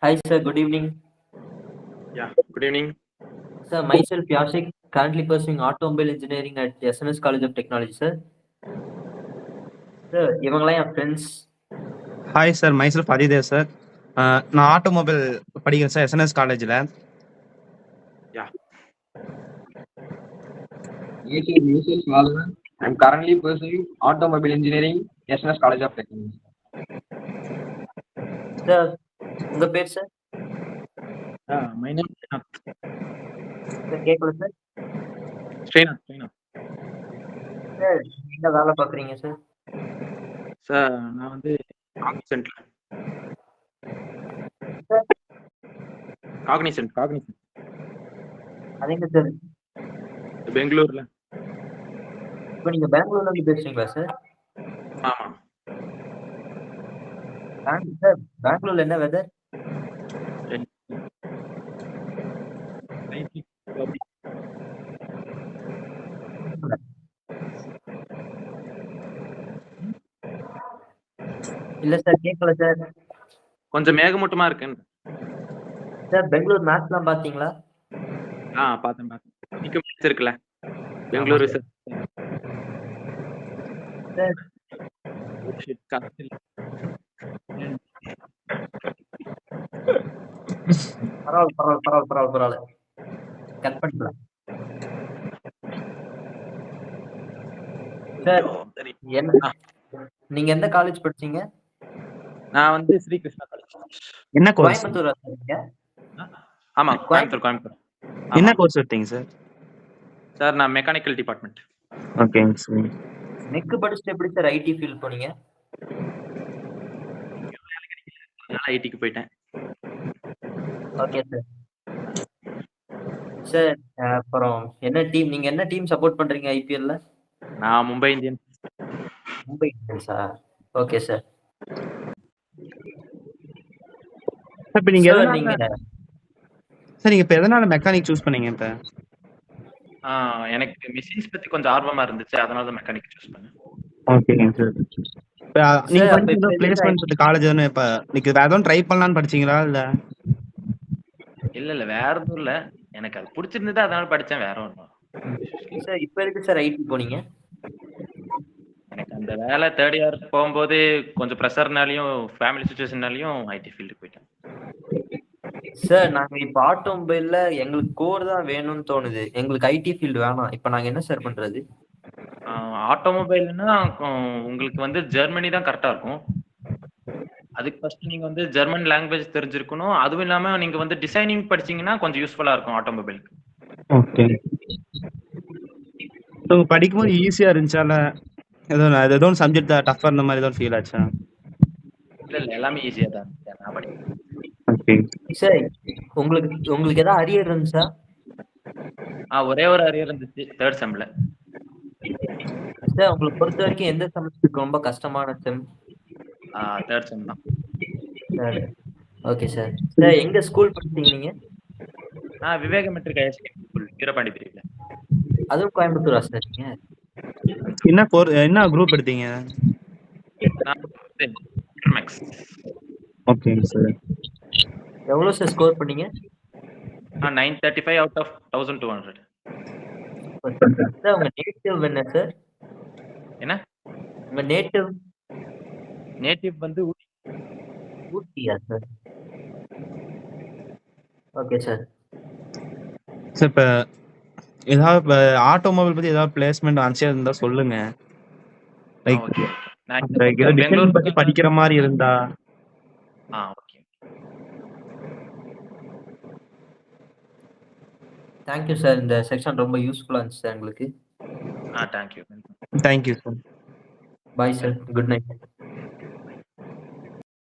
Hi, sir. Good evening. Yeah, good evening. Sir, myself Yashik, currently pursuing automobile engineering at SNS College of Technology, sir. Sir, இவங்கெல்லாம் என் ஃப்ரெண்ட்ஸ். Hi sir, myself Adhidev sir. நான் automobile படிக்கிறேன் sir, SNS காலேஜில். Yeah. Myself Valvan. I'm currently pursuing automobile engineering, SNS College of Technology. Sir, உங்க பேர் sir? My name is Srinath. Sir கேட்கல sir. Srinath. Sir, என்ன வேலை பார்க்குறீங்க சார்? சார் நான் வந்து காக்னிசன்ட்ல. Sir, Cognizant. அது எங்க சார்? பெங்களூர்ல. இப்போ நீங்க பெங்களூர்ல இருந்து பேசுறீங்களா சார்? ஆமா. சார், பெங்களூர்ல என்ன வெதர்? இல்ல சார், கேட்கல சார். கொஞ்சம் மேகமூட்டமா இருக்குன்னு. சார், பெங்களூர் மேப்லாம் பாத்தீங்களா? பார்த்தேன். இங்க மேட்ச் இருக்குல்ல, பெங்களூரு சார். சார், பரவாயில்ல. கட் பண்ணிக்கலாம். சார், என்ன நீங்க எந்த காலேஜ் படிச்சீங்க? நான் வந்து ஸ்ரீ கிருஷ்ணா காலேஜ். என்ன கோர்ஸ்? கோயம்புத்தூரா சார் நீங்க? ஆமா, கோயம்புத்தூர். என்ன கோர்ஸ் எடுத்தீங்க சார்? சார் நான் மெக்கானிக்கல் டிபார்ட்மெண்ட். ஓகேங்க சார். நெக் படிச்சுட்டு எப்படி சார் ஐடி ஃபீல்ட் போனீங்க? ஐடிக்கு போயிட்டேன். Okay sir. சார், அப்புறம் நீங்க என்ன டீம் சப்போர்ட் பண்றீங்க ஐபிஎல்ல? நான் மும்பை இந்தியன்ஸ். மும்பை இந்தியன்ஸா? Okay sir. இப்போ நீங்க எதனால மெக்கானிக் சூஸ் பண்ணீங்க இப்ப? எனக்கு மிஷின்ஸ் பத்தி கொஞ்சம் ஆர்வமா இருந்துச்சு, அதனால தான் மெக்கானிக் சூஸ் பண்ணேன். ஓகேங்க சார். இப்போ நீங்க படிச்ச பிளேஸ்மென்ட் காலேஜ் தானே, இப்ப நீங்க வேற ஏதாவது ட்ரை பண்ணலாம்னு படிச்சீங்களா இல்ல? இல்ல வேற எதுவும் இல்ல, எனக்கு அது பிடிச்சிருந்தது அதனால படிச்சேன், வேற ஒண்ணும். சார், இப்போ எதுக்கு சார் ஐடி போனீங்க? எனக்கு அந்த வேலை தேர்ட் இயர் போகும்போது கொஞ்சம் ப்ரெஷர்னாலையும் ஃபேமிலி சுச்சுவேஷன்னாலையும் ஐடி ஃபீல்டு போயிட்டேன். சார், நாங்க இப்போ ஆட்டோமொபைல்ல எங்களுக்கு கோர் தான் வேணும்னு தோணுது, எங்களுக்கு ஐடி ஃபீல்டு வேணாம். இப்போ நாங்க என்ன சார் பண்றது? ஆட்டோமொபைல்னா உங்களுக்கு வந்து ஜெர்மனி தான் கரெக்டா இருக்கும். அதுக்கு ஃபர்ஸ்ட் நீங்க வந்து ஜெர்மன் லாங்குவேஜ் தெரிஞ்சிருக்கணும். அதுவும் இல்லாம நீங்க வந்து டிசைனிங் படிச்சீங்கன்னா கொஞ்சம் யூஸ்ஃபுல்லா இருக்கும் ஆட்டோமொபைலுக்கு. ஓகே. உங்க படிக்கும்போது ஈஸியா இருந்துச்சா இல்ல ஏதோ சப்ஜெக்ட் டஃபா இருந்த மாதிரி ஏதோ ஃபீல் ஆச்சா? இல்ல எல்லாமே ஈஸியா தான் இருந்துச்சு நான் படிக்கும். ஓகே. சார், உங்களுக்கு ஏதாவது அரியர் இருந்துச்சா? ஒரே ஒரு அரியர் இருந்துச்சு தேர்ட் செம்ல. சார், உங்களுக்கு பொறுத்த வரைக்கும் எந்த செமஸ்டருக்கு ரொம்ப கஷ்டமான செம்? தேர்ட் செம் தான். Okay sir. சார், எங்க ஸ்கூல் படிச்சீங்க நீங்க? விவேக மெட்ரிக் ஹையர் செகண்டரி ஸ்கூல் வீரபாண்டிபுரியில. அதுவும் கோயம்புத்தூரா சார் நீங்க? என்ன குரூப் எடுத்தீங்க? மேக்ஸ். ஓகேங்க சார். எவ்வளவு சார் ஸ்கோர் பண்ணீங்க? 935 out of 1200. சார், உங்க நேட்டிவ் என்ன சார்? என்ன? உங்க நேட்டிவ் வந்து ஊட்டியா சார்? Okay sir. சார், இப்போ ஏதாவது ஆட்டோமொபைல் பத்தி ஏதாவது பிளேஸ்மெண்ட் ஆன்சர் இருந்தா சொல்லுங்க. லைக் பெங்களூர் பத்தி படிக்கிற மாதிரி இருந்தா. ஓகே. Thank you sir. இந்த செக்ஷன் ரொம்ப யூஸ்ஃபுல்லா இருந்துச்சு சார் எங்களுக்கு. Thank you sir. Bye sir. Good night.